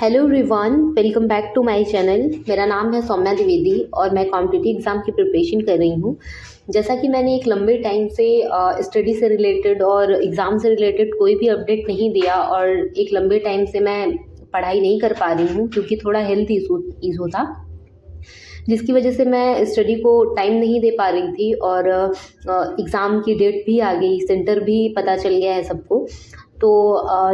Hello everyone, welcome back to my channel. मेरा नाम है सौम्या द्विवेदी और मैं कॉम्पिटिटिव एग्ज़ाम की प्रिपरेशन कर रही हूँ। जैसा कि मैंने एक लंबे टाइम से स्टडी से रिलेटेड और एग्ज़ाम से रिलेटेड कोई भी अपडेट नहीं दिया और एक लंबे टाइम से मैं पढ़ाई नहीं कर पा रही हूँ क्योंकि थोड़ा हेल्थ इशू था, जिसकी वजह से मैं स्टडी को टाइम नहीं दे पा रही थी और एग्ज़ाम की डेट भी आ गई, सेंटर भी पता चल गया है सबको। तो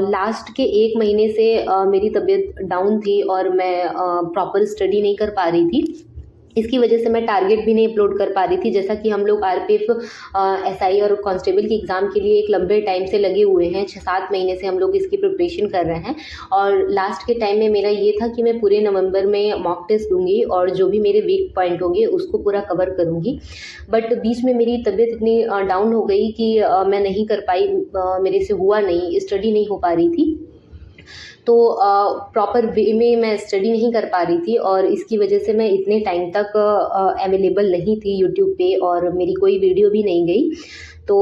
लास्ट के 1 महीने से मेरी तबीयत डाउन थी और मैं प्रॉपर स्टडी नहीं कर पा रही थी। इसकी वजह से मैं टारगेट भी नहीं अपलोड कर पा रही थी। जैसा कि हम लोग आरपीएफ, एसआई और कांस्टेबल के एग्ज़ाम के लिए एक लंबे टाइम से लगे हुए हैं, 6-7 महीने से हम लोग इसकी प्रिपरेशन कर रहे हैं और लास्ट के टाइम में मेरा ये था कि मैं पूरे नवंबर में मॉक टेस्ट दूँगी और जो भी मेरे वीक पॉइंट होंगे उसको पूरा कवर करूँगी। बट बीच में मेरी तबीयत इतनी डाउन हो गई कि मैं नहीं कर पाई, मेरे से हुआ नहीं, स्टडी नहीं हो पा रही थी। तो प्रॉपर वे में मैं स्टडी नहीं कर पा रही थी और इसकी वजह से मैं इतने टाइम तक अवेलेबल नहीं थी यूट्यूब पे और मेरी कोई वीडियो भी नहीं गई। तो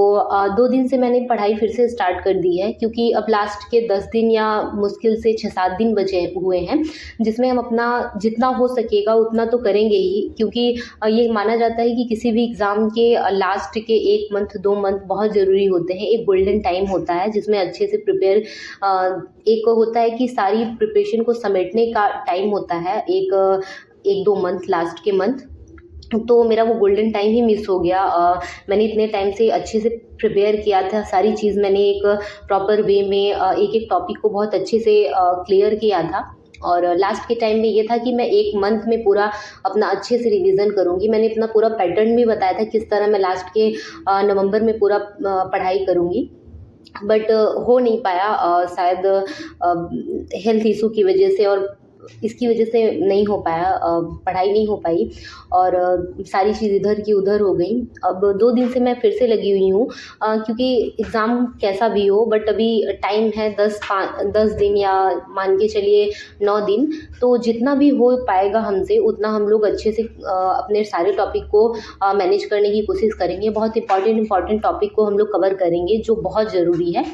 2 दिन से मैंने पढ़ाई फिर से स्टार्ट कर दी है क्योंकि अब लास्ट के 10 दिन या मुश्किल से 6-7 दिन बचे हुए हैं, जिसमें हम अपना जितना हो सकेगा उतना तो करेंगे ही, क्योंकि ये माना जाता है कि किसी भी एग्ज़ाम के लास्ट के 1 मंथ 2 मंथ बहुत ज़रूरी होते हैं। एक गोल्डन टाइम होता है जिसमें अच्छे से प्रिपेयर, एक होता है कि सारी प्रिपरेशन को समेटने का टाइम होता है, एक 1-2 मंथ, लास्ट के मंथ। तो मेरा वो गोल्डन टाइम ही मिस हो गया। मैंने इतने टाइम से अच्छे से प्रिपेयर किया था, सारी चीज़ मैंने एक प्रॉपर वे में एक-एक टॉपिक को बहुत अच्छे से क्लियर किया था और लास्ट के टाइम में ये था कि मैं 1 मंथ में पूरा अपना अच्छे से रिवीजन करूँगी। मैंने अपना पूरा पैटर्न भी बताया था किस तरह मैं लास्ट के नवंबर में पूरा पढ़ाई करूँगी, बट हो नहीं पाया, शायद हेल्थ इशू की वजह से और इसकी वजह से नहीं हो पाया, पढ़ाई नहीं हो पाई और सारी चीज़ इधर की उधर हो गई। अब 2 दिन से मैं फिर से लगी हुई हूँ, क्योंकि एग्ज़ाम कैसा भी हो बट अभी टाइम है 10 दिन या मान के चलिए 9 दिन, तो जितना भी हो पाएगा हमसे उतना हम लोग अच्छे से अपने सारे टॉपिक को मैनेज करने की कोशिश करेंगे। बहुत इम्पॉर्टेंट टॉपिक को हम लोग कवर करेंगे जो बहुत ज़रूरी है,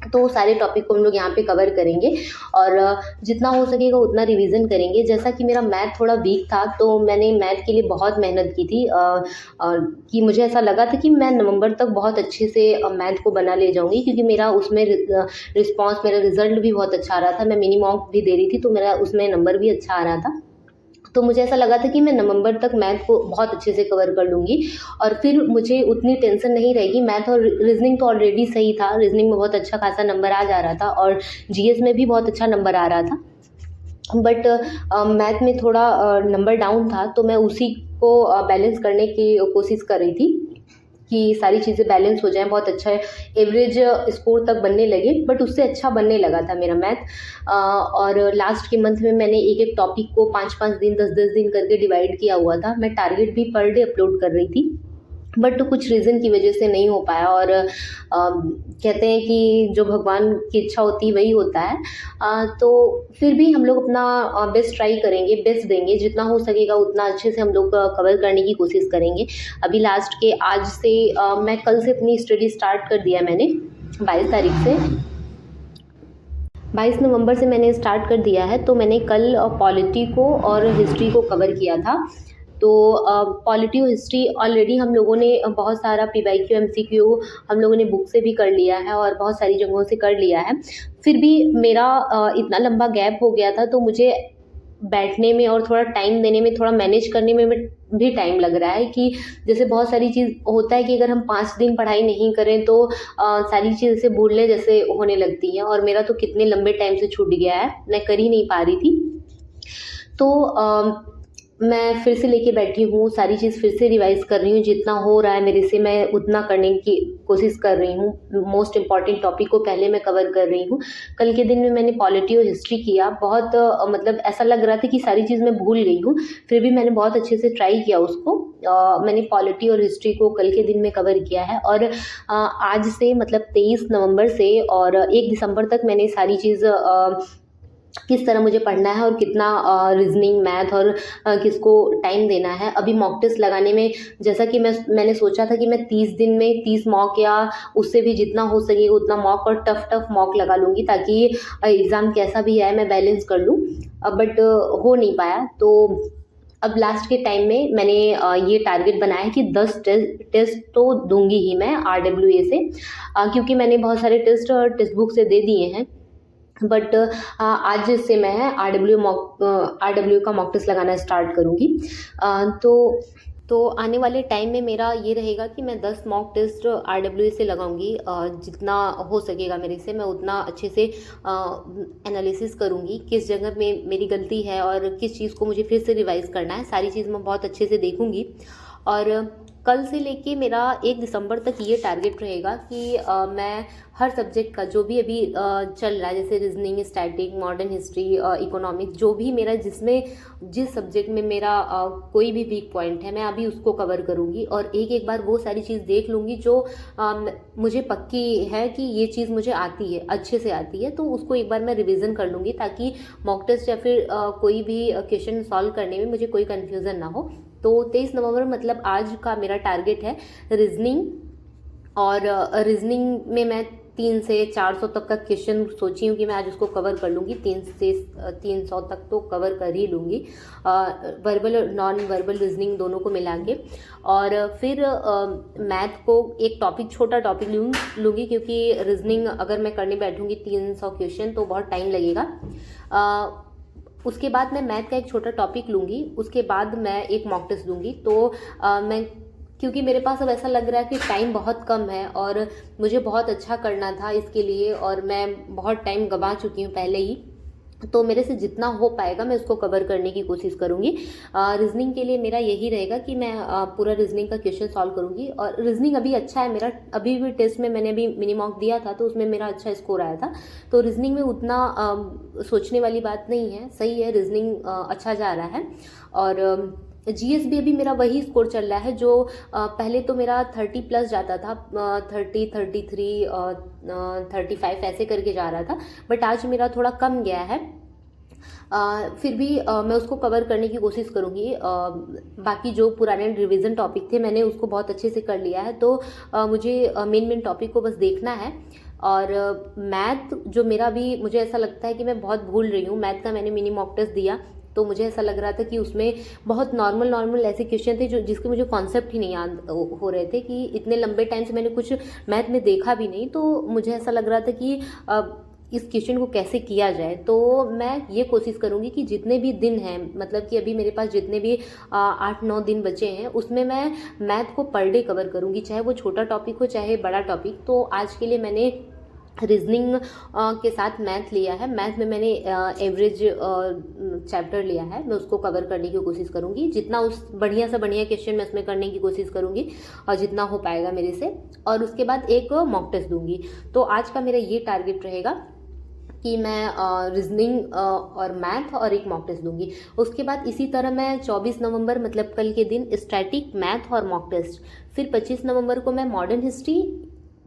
तो सारे टॉपिक को हम लोग यहाँ पे कवर करेंगे और जितना हो सकेगा उतना रिवीजन करेंगे। जैसा कि मेरा मैथ थोड़ा वीक था तो मैंने मैथ के लिए बहुत मेहनत की थी, कि मुझे ऐसा लगा था कि मैं नवंबर तक बहुत अच्छे से मैथ को बना ले जाऊँगी, क्योंकि मेरा उसमें रिस्पॉन्स, मेरा रिज़ल्ट भी बहुत अच्छा आ रहा था। मैं मिनी मॉक भी दे रही थी तो मेरा उसमें नंबर भी अच्छा आ रहा था। तो मुझे ऐसा लगा था कि मैं नवंबर तक मैथ को बहुत अच्छे से कवर कर लूँगी और फिर मुझे उतनी टेंशन नहीं रहेगी। मैथ और रीज़निंग तो ऑलरेडी सही था, रीज़निंग में बहुत अच्छा खासा नंबर आ जा रहा था और जीएस में भी बहुत अच्छा नंबर आ रहा था, बट मैथ में थोड़ा नंबर डाउन था, तो मैं उसी को बैलेंस करने की कोशिश कर रही थी कि सारी चीज़ें बैलेंस हो जाएँ, बहुत अच्छा एवरेज स्कोर तक बनने लगे, बट उससे अच्छा बनने लगा था मेरा मैथ। और लास्ट के मंथ में मैंने एक-एक टॉपिक को 5-5 दिन, 10-10 दिन करके डिवाइड किया हुआ था। मैं टारगेट भी पर डे अपलोड कर रही थी, बट कुछ रीज़न की वजह से नहीं हो पाया और कहते हैं कि जो भगवान की इच्छा होती है वही होता है। तो फिर भी हम लोग अपना बेस्ट ट्राई करेंगे, बेस्ट देंगे, जितना हो सकेगा उतना अच्छे से हम लोग कवर करने की कोशिश करेंगे। अभी लास्ट के आज से मैं कल से अपनी स्टडी स्टार्ट कर दिया मैंने, 22 तारीख से, 22 नवंबर से मैंने स्टार्ट कर दिया है। तो मैंने कल पॉलिटी को और हिस्ट्री को कवर किया था। तो पॉलिटी और हिस्ट्री ऑलरेडी हम लोगों ने बहुत सारा पीवाईक्यू एमसीक्यू हम लोगों ने बुक से भी कर लिया है और बहुत सारी जगहों से कर लिया है। फिर भी मेरा इतना लंबा गैप हो गया था तो मुझे बैठने में और थोड़ा टाइम देने में, थोड़ा मैनेज करने में भी टाइम लग रहा है, कि जैसे बहुत सारी चीज़ होता है कि अगर हम 5 दिन पढ़ाई नहीं करें तो सारी चीज़ से भूलने जैसे होने लगती हैं और मेरा तो कितने लंबे टाइम से छूट गया है, मैं कर ही नहीं पा रही थी। तो मैं फिर से लेके बैठी हूँ, सारी चीज़ फिर से रिवाइज़ कर रही हूँ, जितना हो रहा है मेरे से मैं उतना करने की कोशिश कर रही हूँ। मोस्ट इम्पॉर्टेंट टॉपिक को पहले मैं कवर कर रही हूँ। कल के दिन में मैंने पॉलिटी और हिस्ट्री किया, बहुत मतलब ऐसा लग रहा था कि सारी चीज़ मैं भूल गई हूँ, फिर भी मैंने बहुत अच्छे से ट्राई किया उसको। मैंने पॉलिटी और हिस्ट्री को कल के दिन में कवर किया है और आज से मतलब 23 नवंबर से और 1 दिसंबर तक मैंने सारी चीज़ किस तरह मुझे पढ़ना है और कितना रीजनिंग मैथ और किसको टाइम देना है। अभी मॉक टेस्ट लगाने में जैसा कि मैंने सोचा था कि मैं 30 दिन में 30 मॉक या उससे भी जितना हो सके उतना मॉक और टफ टफ मॉक लगा लूँगी, ताकि एग्ज़ाम कैसा भी आए मैं बैलेंस कर लूँ। बट हो नहीं पाया। तो अब लास्ट के टाइम में मैंने ये टारगेट बनाया है कि 10 टेस्ट तो दूंगी ही मैं RWA से, क्योंकि मैंने बहुत सारे टेस्ट बुक से दे दिए हैं। बट आज से मैं RW का मॉक टेस्ट लगाना स्टार्ट करूँगी। तो आने वाले टाइम में मेरा ये रहेगा कि मैं 10 मॉक टेस्ट RWA से लगाऊंगी। जितना हो सकेगा मेरे से मैं उतना अच्छे से एनालिसिस करूँगी, किस जगह में मेरी गलती है और किस चीज़ को मुझे फिर से रिवाइज़ करना है, सारी चीज़ मैं बहुत अच्छे से देखूँगी। और कल से लेके मेरा 1 दिसंबर तक ये टारगेट रहेगा कि मैं हर सब्जेक्ट का जो भी अभी चल रहा है, जैसे reasoning, static, modern history, economics, जो भी मेरा जिस सब्जेक्ट में मेरा कोई भी वीक पॉइंट है मैं अभी उसको कवर करूँगी और एक बार वो सारी चीज़ देख लूँगी जो मुझे पक्की है कि ये चीज़ मुझे आती है, अच्छे से आती है, तो उसको एक बार मैं रिविज़न कर लूँगी, ताकि मॉक टेस्ट या फिर कोई भी क्वेश्चन सॉल्व करने में मुझे कोई कन्फ्यूज़न ना हो। तो 23 नवंबर मतलब आज का मेरा टारगेट है रीजनिंग। और रीजनिंग में मैं 300 से 400 तक का क्वेश्चन सोची हूँ कि मैं आज उसको कवर कर लूँगी। 300 से 300 तक तो कवर कर ही लूँगी, वर्बल और नॉन वर्बल रीजनिंग दोनों को मिला के। और फिर मैथ को एक टॉपिक, छोटा टॉपिक लूँगी, क्योंकि रीजनिंग अगर मैं करने बैठूँगी 300 क्वेश्चन तो बहुत टाइम लगेगा। उसके बाद मैं मैथ का एक छोटा टॉपिक लूँगी, उसके बाद मैं एक मॉक टेस्ट दूँगी। तो मैं, क्योंकि मेरे पास अब ऐसा लग रहा है कि टाइम बहुत कम है और मुझे बहुत अच्छा करना था इसके लिए, और मैं बहुत टाइम गंवा चुकी हूँ पहले ही, तो मेरे से जितना हो पाएगा मैं उसको कवर करने की कोशिश करूँगी। रीजनिंग के लिए मेरा यही रहेगा कि मैं पूरा रीजनिंग का क्वेश्चन सॉल्व करूँगी। और रीजनिंग अभी अच्छा है मेरा, अभी भी टेस्ट में मैंने अभी मिनी मॉक दिया था तो उसमें मेरा अच्छा स्कोर आया था। तो रीजनिंग में उतना सोचने वाली बात नहीं है, सही है, रीजनिंग अच्छा जा रहा है। और GS भी अभी मेरा वही स्कोर चल रहा है जो पहले तो मेरा 30 प्लस जाता था, 30, 33, 35 ऐसे करके जा रहा था, बट आज मेरा थोड़ा कम गया है। फिर भी मैं उसको कवर करने की कोशिश करूँगी। बाकी जो पुराने रिवीजन टॉपिक थे मैंने उसको बहुत अच्छे से कर लिया है, तो मुझे मेन टॉपिक को बस देखना है। और मैथ जो मेरा भी, मुझे ऐसा लगता है कि मैं बहुत भूल रही हूँ। मैथ का मैंने मिनी मॉक टेस्ट दिया तो मुझे ऐसा लग रहा था कि उसमें बहुत नॉर्मल ऐसे क्वेश्चन थे जो जिसके मुझे कॉन्सेप्ट ही नहीं याद हो रहे थे, कि इतने लंबे टाइम से मैंने कुछ मैथ में देखा भी नहीं, तो मुझे ऐसा लग रहा था कि इस क्वेश्चन को कैसे किया जाए। तो मैं ये कोशिश करूँगी कि जितने भी दिन हैं, मतलब कि अभी मेरे पास जितने भी 8-9 दिन बचे हैं, उसमें मैं मैथ को पर डे कवर करूँगी, चाहे वो छोटा टॉपिक हो चाहे बड़ा टॉपिक। तो आज के लिए मैंने रीजनिंग के साथ मैथ लिया है। मैथ में मैंने एवरेज चैप्टर लिया है, मैं उसको कवर करने की कोशिश करूँगी, जितना उस बढ़िया से बढ़िया क्वेश्चन मैं उसमें करने की कोशिश करूँगी और जितना हो पाएगा मेरे से। और उसके बाद एक मॉक टेस्ट दूँगी। तो आज का मेरा ये टारगेट रहेगा कि मैं रीजनिंग और मैथ और एक मॉक टेस्ट दूंगी। उसके बाद इसी तरह मैं 24 नवंबर मतलब कल के दिन स्टैटिक, मैथ और मॉक टेस्ट। फिर 25 नवंबर को मैं मॉडर्न हिस्ट्री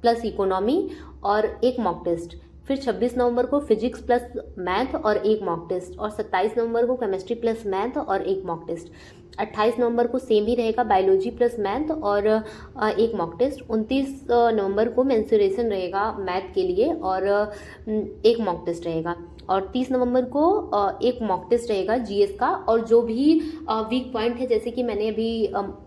प्लस इकोनॉमी और एक मॉक टेस्ट। फिर 26 नवंबर को फिजिक्स प्लस मैथ और एक मॉक टेस्ट। और 27 नवंबर को केमिस्ट्री प्लस मैथ और एक मॉक टेस्ट। 28 नवंबर को सेम ही रहेगा, बायोलॉजी प्लस मैथ और एक मॉक टेस्ट। 29 नवंबर को मेंसुरेशन रहेगा मैथ के लिए और एक मॉक टेस्ट रहेगा। और 30 नवंबर को एक मॉक टेस्ट रहेगा GS का। और जो भी वीक पॉइंट है, जैसे कि मैंने अभी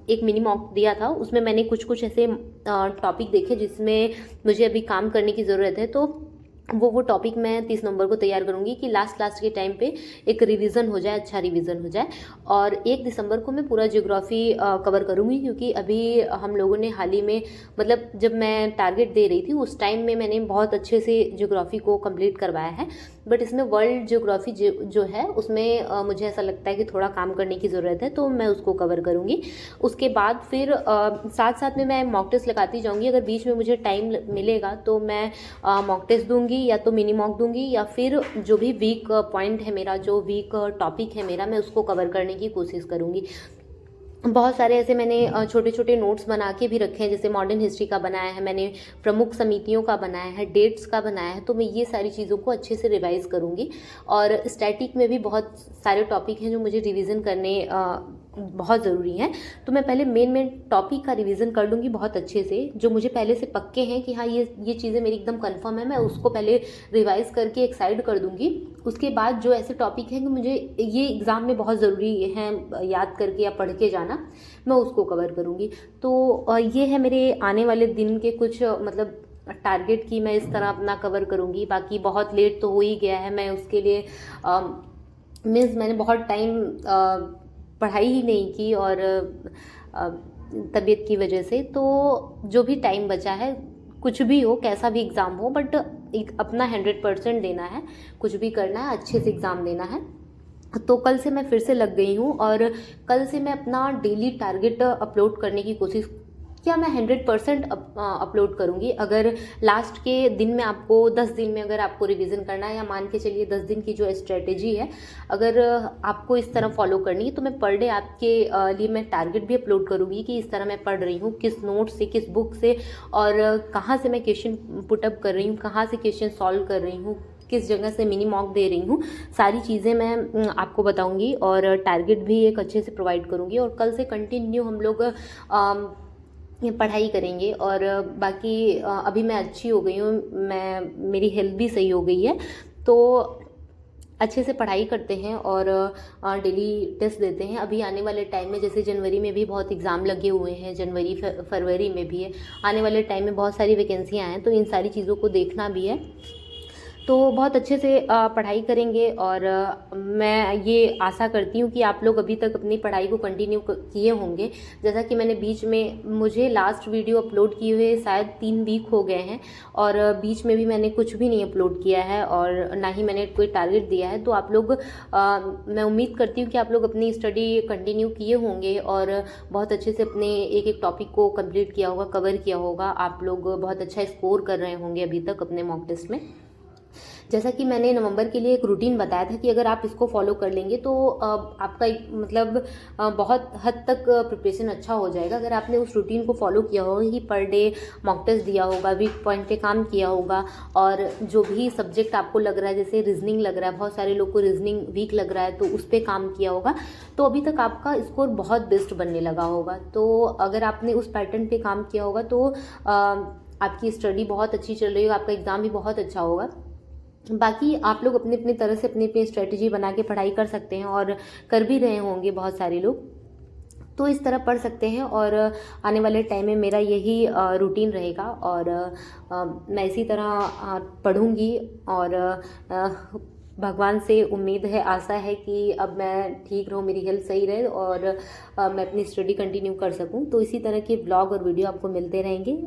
एक मिनी मॉक दिया था, उसमें मैंने कुछ ऐसे टॉपिक देखे जिसमें मुझे अभी काम करने की ज़रूरत है, तो वो टॉपिक मैं 30 नवंबर को तैयार करूँगी कि लास्ट के टाइम पे एक रिवीजन हो जाए, अच्छा रिवीजन हो जाए। और 1 दिसंबर को मैं पूरा ज्योग्राफी कवर करूँगी, क्योंकि अभी हम लोगों ने हाल ही में, मतलब जब मैं टारगेट दे रही थी उस टाइम में मैंने बहुत अच्छे से ज्योग्राफी को कंप्लीट करवाया है, बट इसमें वर्ल्ड ज्योग्राफी जो है उसमें मुझे ऐसा लगता है कि थोड़ा काम करने की ज़रूरत है, तो मैं उसको कवर करूँगी। उसके बाद फिर साथ में मैं मॉक टेस्ट लगाती जाऊँगी। अगर बीच में मुझे टाइम मिलेगा तो मैं मॉक टेस्ट दूँगी, या तो मिनी मॉक दूंगी, या फिर जो भी वीक पॉइंट है मेरा, जो वीक टॉपिक है मेरा, मैं उसको कवर करने की कोशिश करूंगी। बहुत सारे ऐसे मैंने छोटे छोटे नोट्स बना के भी रखे हैं, जैसे मॉडर्न हिस्ट्री का बनाया है मैंने, प्रमुख समितियों का बनाया है, डेट्स का बनाया है। तो मैं ये सारी चीज़ों को अच्छे से रिवाइज़ करूँगी। और स्टैटिक में भी बहुत सारे टॉपिक हैं जो मुझे रिवीजन करने बहुत ज़रूरी हैं। तो मैं पहले मेन मेन टॉपिक का रिवीजन कर लूँगी बहुत अच्छे से, जो मुझे पहले से पक्के हैं कि हाँ ये चीज़ें मेरी एकदम कंफर्म है, मैं उसको पहले रिवाइज़ करके एक साइड कर दूँगी। उसके बाद जो ऐसे टॉपिक हैं कि मुझे ये एग्ज़ाम में बहुत ज़रूरी हैं याद करके या पढ़ के जाना, मैं उसको कवर करूँगी। तो ये है मेरे आने वाले दिन के कुछ मतलब टारगेट की मैं इस तरह अपना कवर करूँगी। बाकी बहुत लेट तो हो ही गया है, मैं उसके लिए मीन्स मैंने बहुत टाइम पढ़ाई ही नहीं की और तबीयत की वजह से। तो जो भी टाइम बचा है, कुछ भी हो, कैसा भी एग्ज़ाम हो, बट एक अपना 100% देना है, कुछ भी करना है, अच्छे से एग्ज़ाम देना है। तो कल से मैं फिर से लग गई हूँ और कल से मैं अपना डेली टारगेट अपलोड करने की कोशिश, क्या मैं 100% अपलोड करूँगी। अगर लास्ट के दिन में आपको 10 दिन में अगर आपको रिवीजन करना है, या मान के चलिए 10 दिन की जो स्ट्रेटेजी है अगर आपको इस तरह फॉलो करनी है, तो मैं पर डे आपके लिए मैं टारगेट भी अपलोड करूँगी कि इस तरह मैं पढ़ रही हूँ, किस नोट से, किस बुक से, और कहाँ से मैं क्वेश्चन पुटअप कर रही हूँ, कहाँ से क्वेश्चन सॉल्व कर रही हूँ, किस जगह से मिनी मॉक दे रही हूँ। सारी चीज़ें मैं आपको बताऊँगी और टारगेट भी एक अच्छे से प्रोवाइड करूँगी। और कल से कंटिन्यू हम लोग ये पढ़ाई करेंगे। और बाकी अभी मैं अच्छी हो गई हूँ, मेरी हेल्थ भी सही हो गई है। तो अच्छे से पढ़ाई करते हैं और डेली टेस्ट देते हैं। अभी आने वाले टाइम में जैसे जनवरी में भी बहुत एग्ज़ाम लगे हुए हैं, जनवरी फरवरी में भी है, आने वाले टाइम में बहुत सारी वैकेंसियाँ हैं, तो इन सारी चीज़ों को देखना भी है। तो बहुत अच्छे से पढ़ाई करेंगे। और मैं ये आशा करती हूँ कि आप लोग अभी तक अपनी पढ़ाई को कंटिन्यू किए होंगे। जैसा कि मैंने बीच में, मुझे लास्ट वीडियो अपलोड किए हुए शायद 3 वीक हो गए हैं, और बीच में भी मैंने कुछ भी नहीं अपलोड किया है और ना ही मैंने कोई टारगेट दिया है। तो आप लोग मैं उम्मीद करती हूँ कि आप लोग अपनी स्टडी कंटिन्यू किए होंगे और बहुत अच्छे से अपने एक एक टॉपिक को कंप्लीट किया होगा, कवर किया होगा। आप लोग बहुत अच्छा स्कोर कर रहे होंगे अभी तक अपने मॉक टेस्ट में। जैसा कि मैंने नवंबर के लिए एक रूटीन बताया था कि अगर आप इसको फॉलो कर लेंगे तो आपका मतलब बहुत हद तक प्रिपरेशन अच्छा हो जाएगा। अगर आपने उस रूटीन को फॉलो किया होगा कि पर डे मॉक टेस्ट दिया होगा, वीक पॉइंट पे काम किया होगा, और जो भी सब्जेक्ट आपको लग रहा है, जैसे रीजनिंग लग रहा है, बहुत सारे लोग को रीजनिंग वीक लग रहा है, तो उस पर काम किया होगा, तो अभी तक आपका स्कोर बहुत बेस्ट बनने लगा होगा। तो अगर आपने उस पैटर्न पे काम किया होगा तो आपकी स्टडी बहुत अच्छी चल रही होगी, आपका एग्ज़ाम भी बहुत अच्छा होगा। बाकी आप लोग अपनी अपनी तरह से अपनी अपनी स्ट्रेटजी बना के पढ़ाई कर सकते हैं, और कर भी रहे होंगे बहुत सारे लोग। तो इस तरह पढ़ सकते हैं, और आने वाले टाइम में मेरा यही रूटीन रहेगा, और मैं इसी तरह पढ़ूंगी। और भगवान से उम्मीद है, आशा है कि अब मैं ठीक रहूँ, मेरी हेल्थ सही रहे, और मैं अपनी स्टडी कंटिन्यू कर सकूँ। तो इसी तरह के ब्लॉग और वीडियो आपको मिलते रहेंगे।